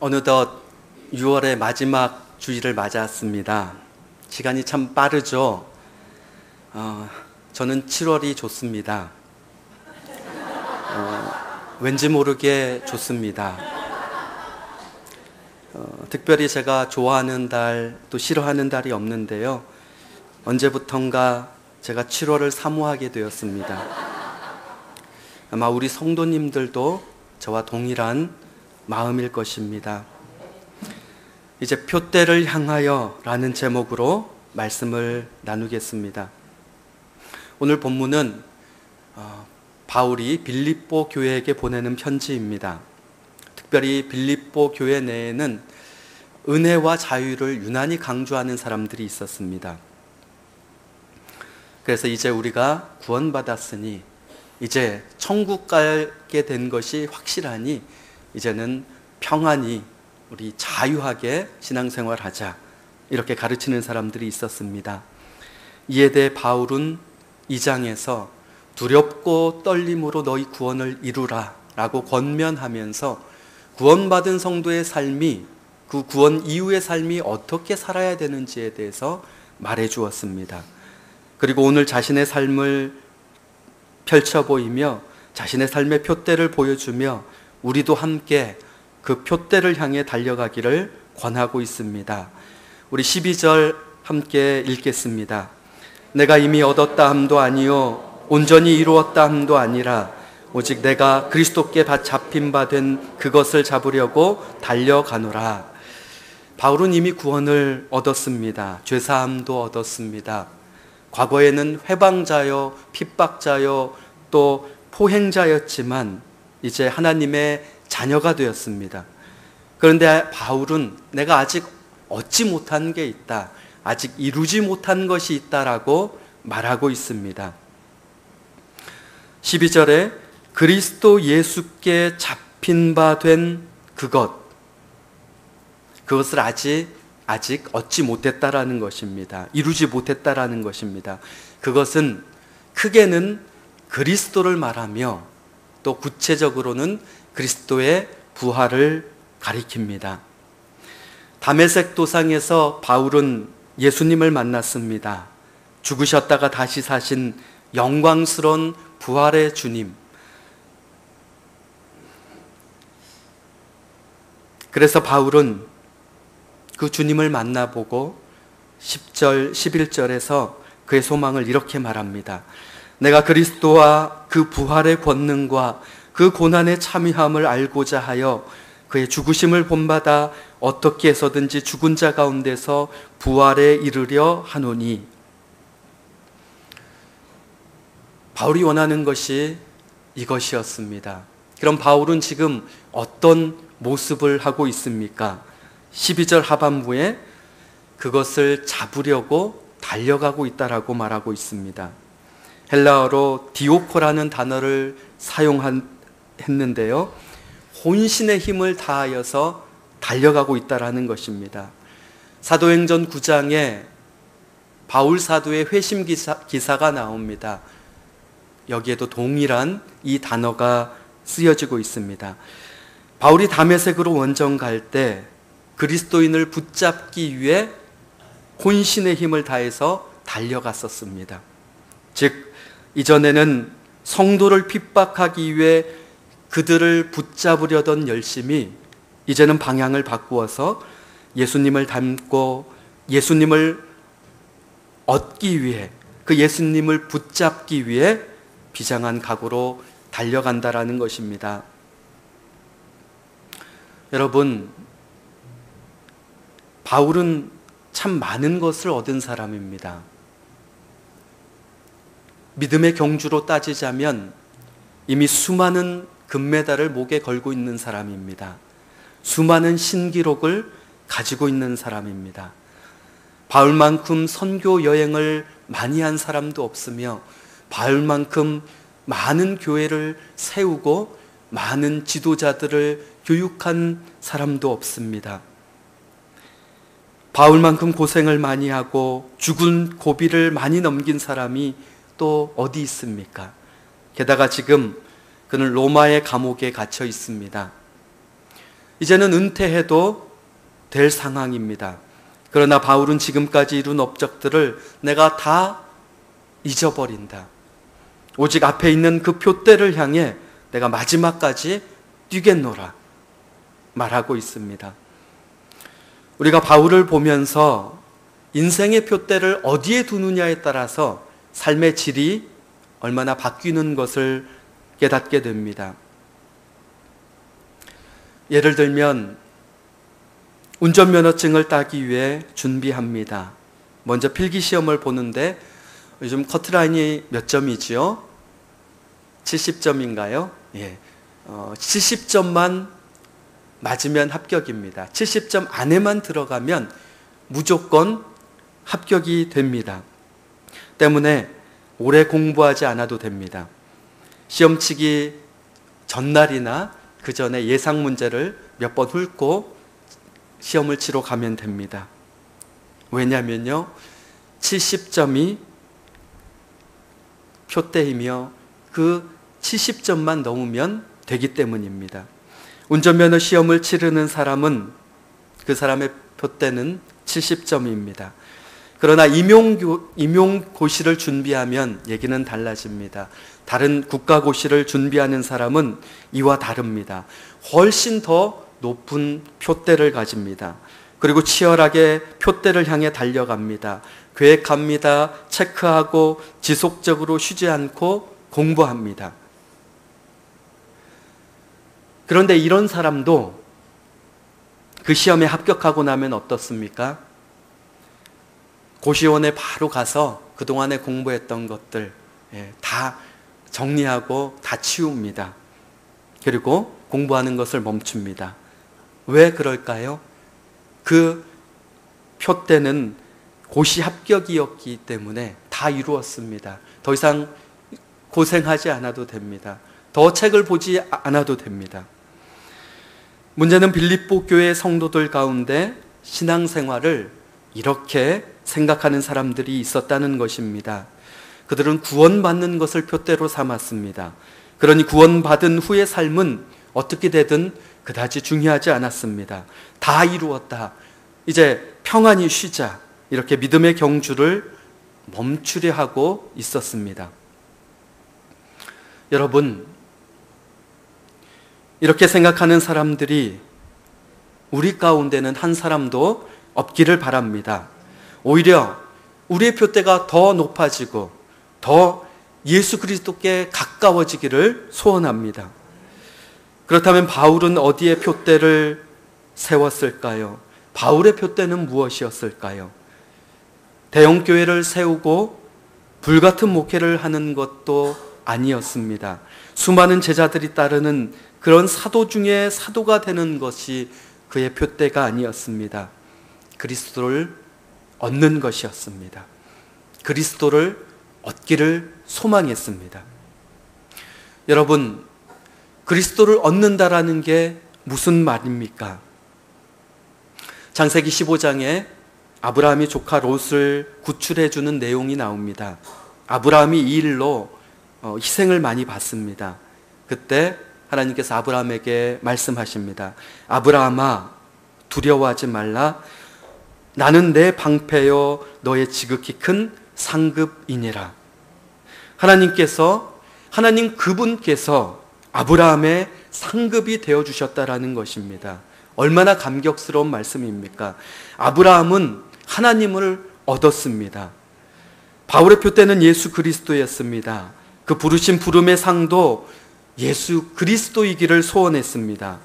어느덧 6월의 마지막 주일을 맞았습니다. 시간이 참 빠르죠. 저는 7월이 좋습니다. 왠지 모르게 좋습니다. 특별히 제가 좋아하는 달, 또 싫어하는 달이 없는데요. 언제부턴가 제가 7월을 사모하게 되었습니다. 아마 우리 성도님들도 저와 동일한 마음일 것입니다. 이제 표대를 향하여 라는 제목으로 말씀을 나누겠습니다. 오늘 본문은 바울이 빌립보 교회에게 보내는 편지입니다. 특별히 빌립보 교회 내에는 은혜와 자유를 유난히 강조하는 사람들이 있었습니다. 그래서 이제 우리가 구원받았으니 이제 천국 가게 된 것이 확실하니 이제는 평안히 우리 자유하게 신앙생활하자, 이렇게 가르치는 사람들이 있었습니다. 이에 대해 바울은 2장에서 두렵고 떨림으로 너희 구원을 이루라 라고 권면하면서 구원받은 성도의 삶이, 그 구원 이후의 삶이 어떻게 살아야 되는지에 대해서 말해 주었습니다. 그리고 오늘 자신의 삶을 펼쳐 보이며 자신의 삶의 표대를 보여주며 우리도 함께 그 표대를 향해 달려가기를 권하고 있습니다. 우리 12절 함께 읽겠습니다. 내가 이미 얻었다 함도 아니요 온전히 이루었다 함도 아니라 오직 내가 그리스도께 잡힌 바 된 그것을 잡으려고 달려가노라. 바울은 이미 구원을 얻었습니다. 죄사함도 얻었습니다. 과거에는 회방자요, 핍박자요, 또 포행자였지만 이제 하나님의 자녀가 되었습니다. 그런데 바울은 내가 아직 얻지 못한 게 있다, 아직 이루지 못한 것이 있다라고 말하고 있습니다. 12절에 그리스도 예수께 잡힌 바 된 그것을 아직 얻지 못했다라는 것입니다. 이루지 못했다라는 것입니다. 그것은 크게는 그리스도를 말하며 또 구체적으로는 그리스도의 부활을 가리킵니다. 다메섹 도상에서 바울은 예수님을 만났습니다. 죽으셨다가 다시 사신 영광스러운 부활의 주님. 그래서 바울은 그 주님을 만나보고 10절, 11절에서 그의 소망을 이렇게 말합니다. 내가 그리스도와 그 부활의 권능과 그 고난의 참여함을 알고자 하여 그의 죽으심을 본받아 어떻게 해서든지 죽은 자 가운데서 부활에 이르려 하노니. 바울이 원하는 것이 이것이었습니다. 그럼 바울은 지금 어떤 모습을 하고 있습니까? 12절 하반부에 그것을 잡으려고 달려가고 있다라고 말하고 있습니다. 헬라어로 디오코라는 단어를 사용했는데요. 혼신의 힘을 다하여서 달려가고 있다라는 것입니다. 사도행전 9장에 바울 사도의 회심 기사가 나옵니다. 여기에도 동일한 이 단어가 쓰여지고 있습니다. 바울이 다메섹으로 원정 갈 때 그리스도인을 붙잡기 위해 혼신의 힘을 다해서 달려갔었습니다. 즉 이전에는 성도를 핍박하기 위해 그들을 붙잡으려던 열심이 이제는 방향을 바꾸어서 예수님을 닮고 예수님을 얻기 위해, 그 예수님을 붙잡기 위해 비장한 각오로 달려간다라는 것입니다. 여러분, 바울은 참 많은 것을 얻은 사람입니다. 믿음의 경주로 따지자면 이미 수많은 금메달을 목에 걸고 있는 사람입니다. 수많은 신기록을 가지고 있는 사람입니다. 바울만큼 선교 여행을 많이 한 사람도 없으며 바울만큼 많은 교회를 세우고 많은 지도자들을 교육한 사람도 없습니다. 바울만큼 고생을 많이 하고 죽은 고비를 많이 넘긴 사람이 또 어디 있습니까? 게다가 지금 그는 로마의 감옥에 갇혀 있습니다. 이제는 은퇴해도 될 상황입니다. 그러나 바울은 지금까지 이룬 업적들을 내가 다 잊어버린다. 오직 앞에 있는 그 표대를 향해 내가 마지막까지 뛰겠노라 말하고 있습니다. 우리가 바울을 보면서 인생의 표대를 어디에 두느냐에 따라서 삶의 질이 얼마나 바뀌는 것을 깨닫게 됩니다. 예를 들면 운전면허증을 따기 위해 준비합니다. 먼저 필기시험을 보는데 요즘 커트라인이 몇 점이지요? 70점인가요? 예. 70점만 맞으면 합격입니다. 70점 안에만 들어가면 무조건 합격이 됩니다. 때문에 오래 공부하지 않아도 됩니다. 시험치기 전날이나 그 전에 예상 문제를 몇 번 훑고 시험을 치러 가면 됩니다. 왜냐면요, 70점이 표대이며 그 70점만 넘으면 되기 때문입니다. 운전면허 시험을 치르는 사람은 그 사람의 표대는 70점입니다. 그러나 임용고시를 준비하면 얘기는 달라집니다. 다른 국가고시를 준비하는 사람은 이와 다릅니다. 훨씬 더 높은 표대를 가집니다. 그리고 치열하게 표대를 향해 달려갑니다. 계획합니다. 체크하고 지속적으로 쉬지 않고 공부합니다. 그런데 이런 사람도 그 시험에 합격하고 나면 어떻습니까? 고시원에 바로 가서 그동안에 공부했던 것들 다 정리하고 다 치웁니다. 그리고 공부하는 것을 멈춥니다. 왜 그럴까요? 그 표대는 고시 합격이었기 때문에 다 이루었습니다. 더 이상 고생하지 않아도 됩니다. 더 책을 보지 않아도 됩니다. 문제는 빌립보 교회 성도들 가운데 신앙생활을 이렇게 생각하는 사람들이 있었다는 것입니다. 그들은 구원받는 것을 표대로 삼았습니다. 그러니 구원받은 후의 삶은 어떻게 되든 그다지 중요하지 않았습니다. 다 이루었다. 이제 평안히 쉬자. 이렇게 믿음의 경주를 멈추려 하고 있었습니다. 여러분, 이렇게 생각하는 사람들이 우리 가운데는 한 사람도 없기를 바랍니다. 오히려 우리의 표대가 더 높아지고 더 예수 그리스도께 가까워지기를 소원합니다. 그렇다면 바울은 어디에 표대를 세웠을까요? 바울의 표대는 무엇이었을까요? 대형교회를 세우고 불같은 목회를 하는 것도 아니었습니다. 수많은 제자들이 따르는 그런 사도 중에 사도가 되는 것이 그의 표대가 아니었습니다. 그리스도를 얻는 것이었습니다. 그리스도를 얻기를 소망했습니다. 여러분, 그리스도를 얻는다라는 게 무슨 말입니까? 창세기 15장에 아브라함이 조카 롯을 구출해 주는 내용이 나옵니다. 아브라함이 이 일로 희생을 많이 받습니다. 그때 하나님께서 아브라함에게 말씀하십니다. 아브라함아, 두려워하지 말라. 나는 내 방패요 너의 지극히 큰 상급이니라. 하나님 그분께서 아브라함의 상급이 되어주셨다라는 것입니다. 얼마나 감격스러운 말씀입니까? 아브라함은 하나님을 얻었습니다. 바울의 표대는 예수 그리스도였습니다. 그 부르신 부름의 상도 예수 그리스도이기를 소원했습니다.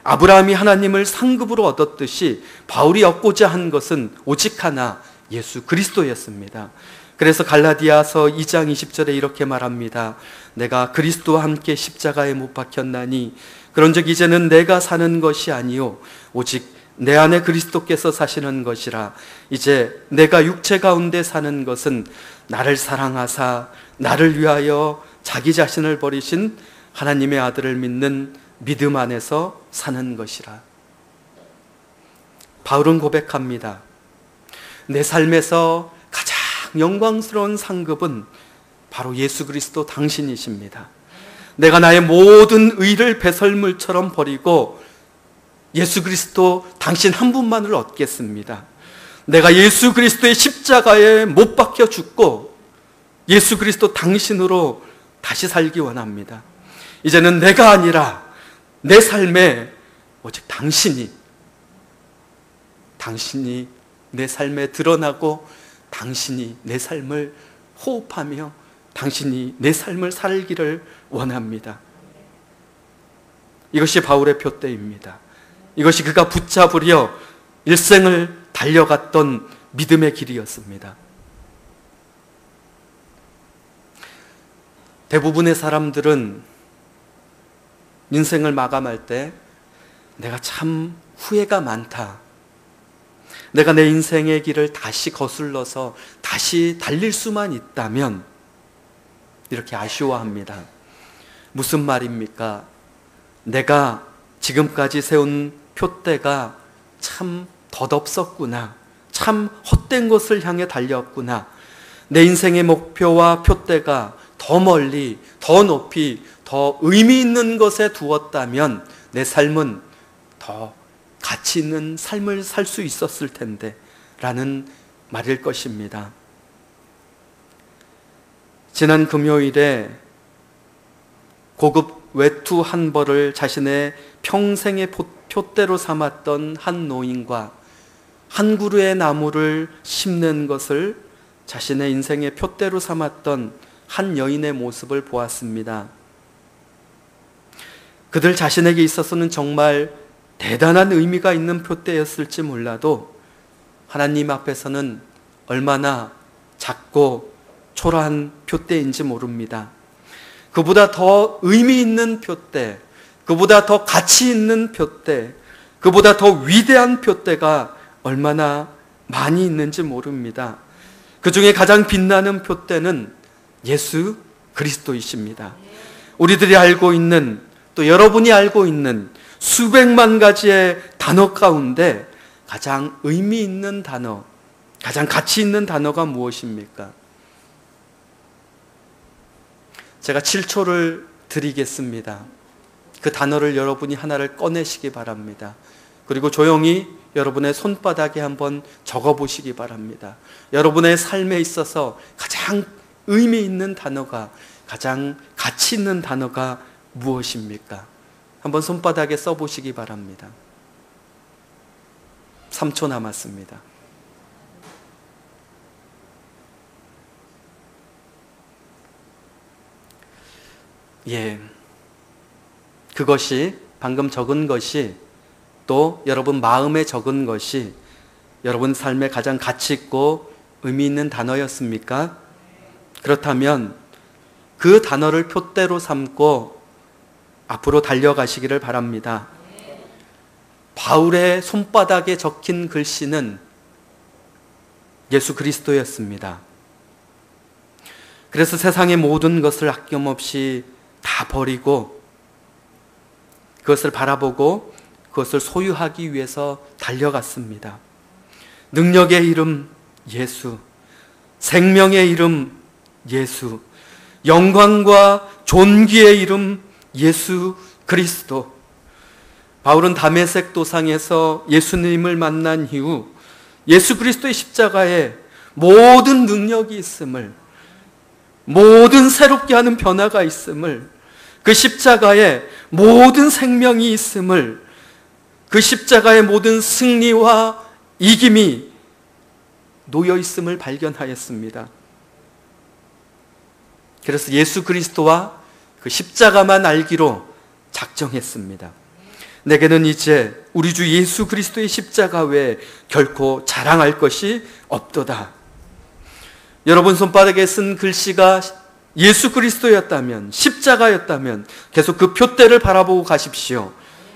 아브라함이 하나님을 상급으로 얻었듯이 바울이 얻고자 한 것은 오직 하나, 예수 그리스도였습니다. 그래서 갈라디아서 2장 20절에 이렇게 말합니다. 내가 그리스도와 함께 십자가에 못 박혔나니 그런즉 이제는 내가 사는 것이 아니요 오직 내 안에 그리스도께서 사시는 것이라. 이제 내가 육체 가운데 사는 것은 나를 사랑하사 나를 위하여 자기 자신을 버리신 하나님의 아들을 믿는 믿음 안에서 사는 것이라. 바울은 고백합니다. 내 삶에서 가장 영광스러운 상급은 바로 예수 그리스도 당신이십니다. 내가 나의 모든 의를 배설물처럼 버리고 예수 그리스도 당신 한 분만을 얻겠습니다. 내가 예수 그리스도의 십자가에 못 박혀 죽고 예수 그리스도 당신으로 다시 살기 원합니다. 이제는 내가 아니라 내 삶에 오직 당신이 내 삶에 드러나고 당신이 내 삶을 호흡하며 당신이 내 삶을 살기를 원합니다. 이것이 바울의 표대입니다. 이것이 그가 붙잡으려 일생을 달려갔던 믿음의 길이었습니다. 대부분의 사람들은 인생을 마감할 때 내가 참 후회가 많다. 내가 내 인생의 길을 다시 거슬러서 다시 달릴 수만 있다면 이렇게 아쉬워합니다. 무슨 말입니까? 내가 지금까지 세운 표대가 참 덧없었구나. 참 헛된 것을 향해 달렸구나. 내 인생의 목표와 표대가 더 멀리, 더 높이, 더 의미 있는 것에 두었다면 내 삶은 더 가치 있는 삶을 살 수 있었을 텐데 라는 말일 것입니다. 지난 금요일에 고급 외투 한 벌을 자신의 평생의 표대로 삼았던 한 노인과 한 그루의 나무를 심는 것을 자신의 인생의 표대로 삼았던 한 여인의 모습을 보았습니다. 그들 자신에게 있어서는 정말 대단한 의미가 있는 표대였을지 몰라도 하나님 앞에서는 얼마나 작고 초라한 표대인지 모릅니다. 그보다 더 의미 있는 표대, 그보다 더 가치 있는 표대, 그보다 더 위대한 표대가 얼마나 많이 있는지 모릅니다. 그 중에 가장 빛나는 표대는 예수 그리스도이십니다. 우리들이 알고 있는, 또 여러분이 알고 있는 수백만 가지의 단어 가운데 가장 의미 있는 단어, 가장 가치 있는 단어가 무엇입니까? 제가 7초를 드리겠습니다. 그 단어를 여러분이 하나를 꺼내시기 바랍니다. 그리고 조용히 여러분의 손바닥에 한번 적어보시기 바랍니다. 여러분의 삶에 있어서 가장 의미 있는 단어가, 가장 가치 있는 단어가 무엇입니까? 한번 손바닥에 써보시기 바랍니다. 3초 남았습니다. 예, 그것이, 방금 적은 것이, 또 여러분 마음에 적은 것이 여러분 삶에 가장 가치 있고 의미 있는 단어였습니까? 그렇다면 그 단어를 표대로 삼고 앞으로 달려가시기를 바랍니다. 바울의 손바닥에 적힌 글씨는 예수 그리스도였습니다. 그래서 세상의 모든 것을 아낌없이 다 버리고 그것을 바라보고 그것을 소유하기 위해서 달려갔습니다. 능력의 이름 예수, 생명의 이름 예수, 영광과 존귀의 이름 예수 그리스도. 바울은 다메섹 도상에서 예수님을 만난 이후 예수 그리스도의 십자가에 모든 능력이 있음을, 모든 새롭게 하는 변화가 있음을, 그 십자가에 모든 생명이 있음을, 그 십자가의 모든 승리와 이김이 놓여 있음을 발견하였습니다. 그래서 예수 그리스도와 그 십자가만 알기로 작정했습니다. 내게는 이제 우리 주 예수 그리스도의 십자가 외에 결코 자랑할 것이 없도다. 여러분 손바닥에 쓴 글씨가 예수 그리스도였다면, 십자가였다면 계속 그 표대를 바라보고 가십시오.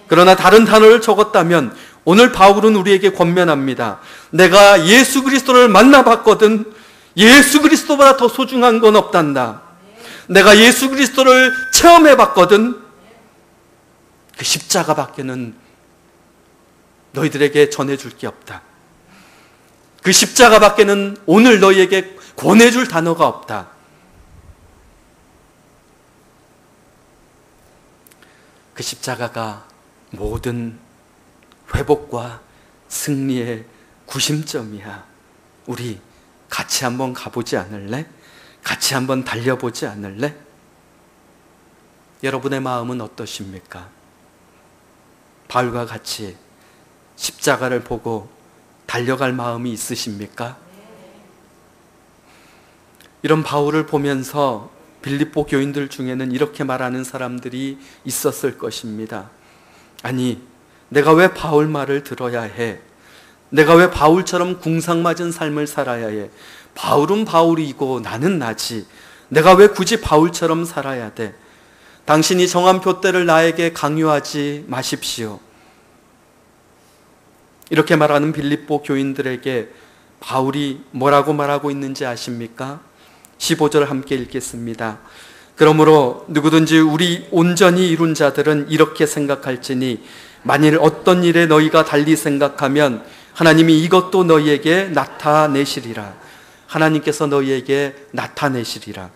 그러나 다른 단어를 적었다면 오늘 바울은 우리에게 권면합니다. 내가 예수 그리스도를 만나봤거든 예수 그리스도보다 더 소중한 건 없단다. 내가 예수 그리스도를 체험해봤거든 그 십자가밖에는 너희들에게 전해줄 게 없다. 그 십자가밖에는 오늘 너희에게 권해줄 단어가 없다. 그 십자가가 모든 회복과 승리의 구심점이야. 우리 같이 한번 가보지 않을래? 같이 한번 달려보지 않을래? 여러분의 마음은 어떠십니까? 바울과 같이 십자가를 보고 달려갈 마음이 있으십니까? 이런 바울을 보면서 빌립보 교인들 중에는 이렇게 말하는 사람들이 있었을 것입니다. 아니, 내가 왜 바울 말을 들어야 해? 내가 왜 바울처럼 궁상맞은 삶을 살아야 해? 바울은 바울이고 나는 나지. 내가 왜 굳이 바울처럼 살아야 돼? 당신이 정한 표대를 나에게 강요하지 마십시오. 이렇게 말하는 빌립보 교인들에게 바울이 뭐라고 말하고 있는지 아십니까? 15절 함께 읽겠습니다. 그러므로 누구든지 우리 온전히 이룬 자들은 이렇게 생각할지니 만일 어떤 일에 너희가 달리 생각하면 하나님이 이것도 너희에게 나타내시리라. 하나님께서 너희에게 나타내시리라.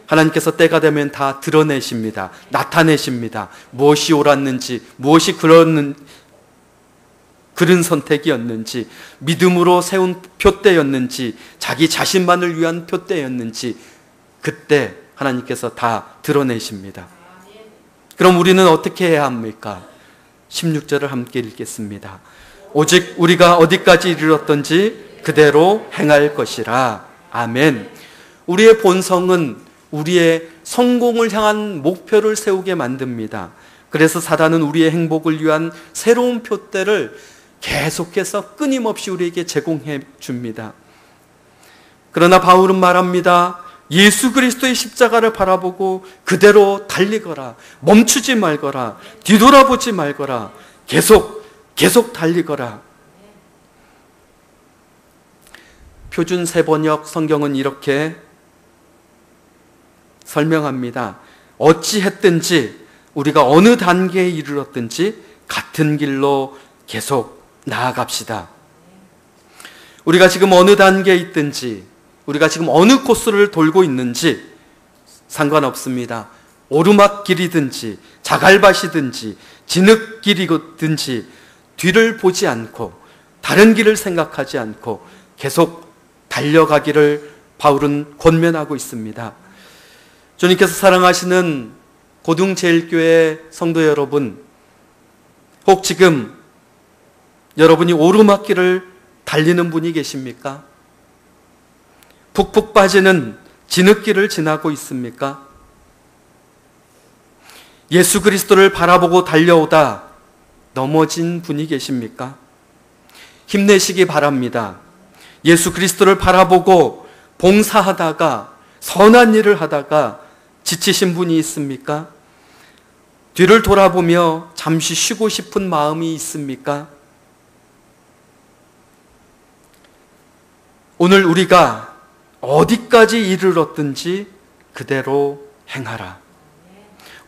하나님께서 때가 되면 다 드러내십니다. 나타내십니다. 무엇이 옳았는지, 무엇이 그런 선택이었는지, 믿음으로 세운 표대였는지, 자기 자신만을 위한 표대였는지, 그때 하나님께서 다 드러내십니다. 그럼 우리는 어떻게 해야 합니까? 16절을 함께 읽겠습니다. 오직 우리가 어디까지 이르렀던지 그대로 행할 것이라. 아멘. 우리의 본성은 우리의 성공을 향한 목표를 세우게 만듭니다. 그래서 사단은 우리의 행복을 위한 새로운 표대를 계속해서 끊임없이 우리에게 제공해 줍니다. 그러나 바울은 말합니다. 예수 그리스도의 십자가를 바라보고 그대로 달리거라. 멈추지 말거라. 뒤돌아보지 말거라. 계속 달리거라. 표준 세번역 성경은 이렇게 설명합니다. 어찌했든지 우리가 어느 단계에 이르렀든지 같은 길로 계속 나아갑시다. 우리가 지금 어느 단계에 있든지, 우리가 지금 어느 코스를 돌고 있는지 상관없습니다. 오르막길이든지 자갈밭이든지 진흙길이든지 뒤를 보지 않고 다른 길을 생각하지 않고 계속 달려가기를 바울은 권면하고 있습니다. 주님께서 사랑하시는 고등제일교회 성도 여러분, 혹 지금 여러분이 오르막길을 달리는 분이 계십니까? 푹푹 빠지는 진흙길을 지나고 있습니까? 예수 그리스도를 바라보고 달려오다 넘어진 분이 계십니까? 힘내시기 바랍니다. 예수 그리스도를 바라보고 봉사하다가 선한 일을 하다가 지치신 분이 있습니까? 뒤를 돌아보며 잠시 쉬고 싶은 마음이 있습니까? 오늘 우리가 어디까지 이르렀든지 그대로 행하라.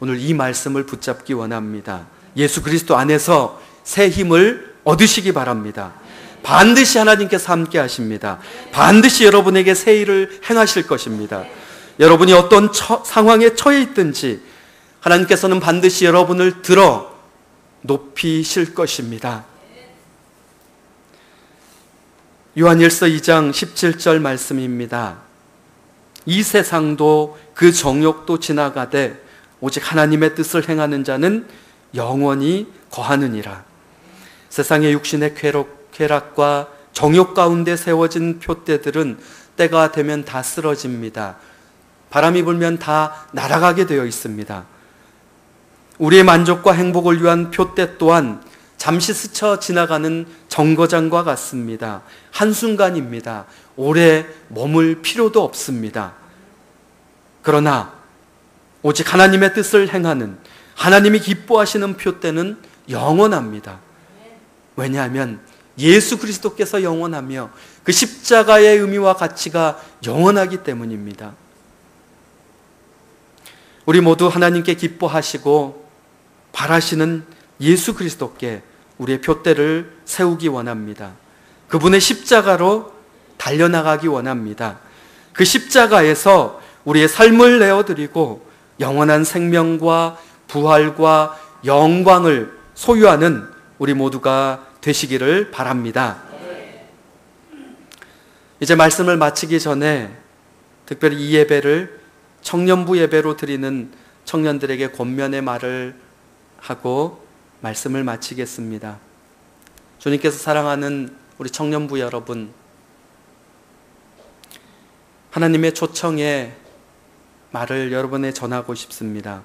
오늘 이 말씀을 붙잡기 원합니다. 예수 그리스도 안에서 새 힘을 얻으시기 바랍니다. 반드시 하나님께서 함께 하십니다. 반드시 여러분에게 새 일을 행하실 것입니다. 여러분이 어떤 상황에 처해 있든지 하나님께서는 반드시 여러분을 들어 높이실 것입니다. 요한일서 2장 17절 말씀입니다. 이 세상도 그 정욕도 지나가되 오직 하나님의 뜻을 행하는 자는 영원히 거하느니라. 세상의 육신의 쾌락과 정욕 가운데 세워진 표대들은 때가 되면 다 쓰러집니다. 바람이 불면 다 날아가게 되어 있습니다. 우리의 만족과 행복을 위한 표대 또한 잠시 스쳐 지나가는 정거장과 같습니다. 한순간입니다. 오래 머물 필요도 없습니다. 그러나 오직 하나님의 뜻을 행하는, 하나님이 기뻐하시는 표대는 영원합니다. 왜냐하면 예수 그리스도께서 영원하며 그 십자가의 의미와 가치가 영원하기 때문입니다. 우리 모두 하나님께 기뻐하시고 바라시는 예수 그리스도께 우리의 표대를 세우기 원합니다. 그분의 십자가로 달려나가기 원합니다. 그 십자가에서 우리의 삶을 내어드리고 영원한 생명과 부활과 영광을 소유하는 우리 모두가 되시기를 바랍니다. 이제 말씀을 마치기 전에 특별히 이 예배를 청년부 예배로 드리는 청년들에게 권면의 말을 하고 말씀을 마치겠습니다. 주님께서 사랑하는 우리 청년부 여러분, 하나님의 초청에 말을 여러분에 전하고 싶습니다.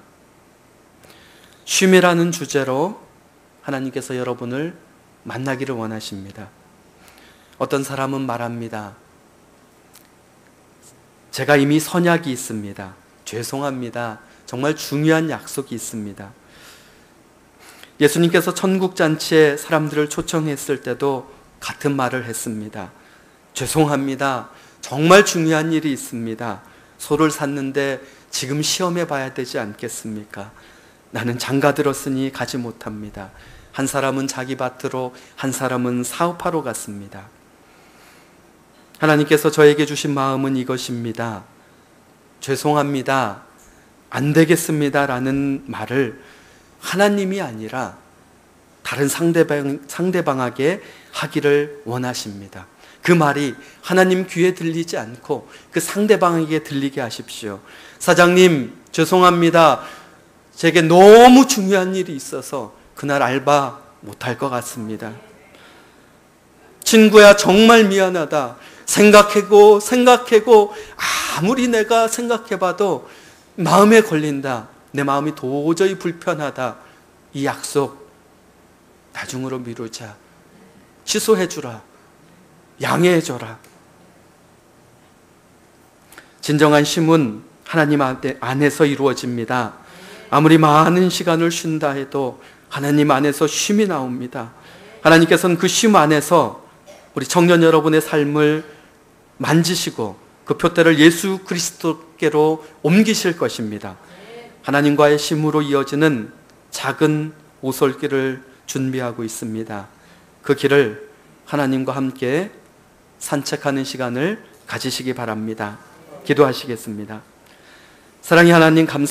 쉼이라는 주제로 하나님께서 여러분을 만나기를 원하십니다. 어떤 사람은 말합니다. 제가 이미 선약이 있습니다. 죄송합니다. 정말 중요한 약속이 있습니다. 예수님께서 천국잔치에 사람들을 초청했을 때도 같은 말을 했습니다. 죄송합니다. 정말 중요한 일이 있습니다. 소를 샀는데 지금 시험해 봐야 되지 않겠습니까? 나는 장가 들었으니 가지 못합니다. 한 사람은 자기 밭으로, 한 사람은 사업하러 갔습니다. 하나님께서 저에게 주신 마음은 이것입니다. 죄송합니다. 안 되겠습니다. 라는 말을 하나님이 아니라 다른 상대방에게 하기를 원하십니다. 그 말이 하나님 귀에 들리지 않고 그 상대방에게 들리게 하십시오. 사장님, 죄송합니다. 제게 너무 중요한 일이 있어서 그날 알바 못할 것 같습니다. 친구야, 정말 미안하다. 생각하고 아무리 내가 생각해봐도 마음에 걸린다. 내 마음이 도저히 불편하다. 이 약속 나중으로 미루자. 취소해주라. 양해해줘라. 진정한 쉼은 하나님 안에서 이루어집니다. 아무리 많은 시간을 쉰다 해도 하나님 안에서 쉼이 나옵니다. 하나님께서는 그 쉼 안에서 우리 청년 여러분의 삶을 만지시고 그 표대를 예수 그리스도께로 옮기실 것입니다. 하나님과의 쉼으로 이어지는 작은 오솔길을 준비하고 있습니다. 그 길을 하나님과 함께 산책하는 시간을 가지시기 바랍니다. 기도하시겠습니다. 사랑의 하나님, 감사합니다.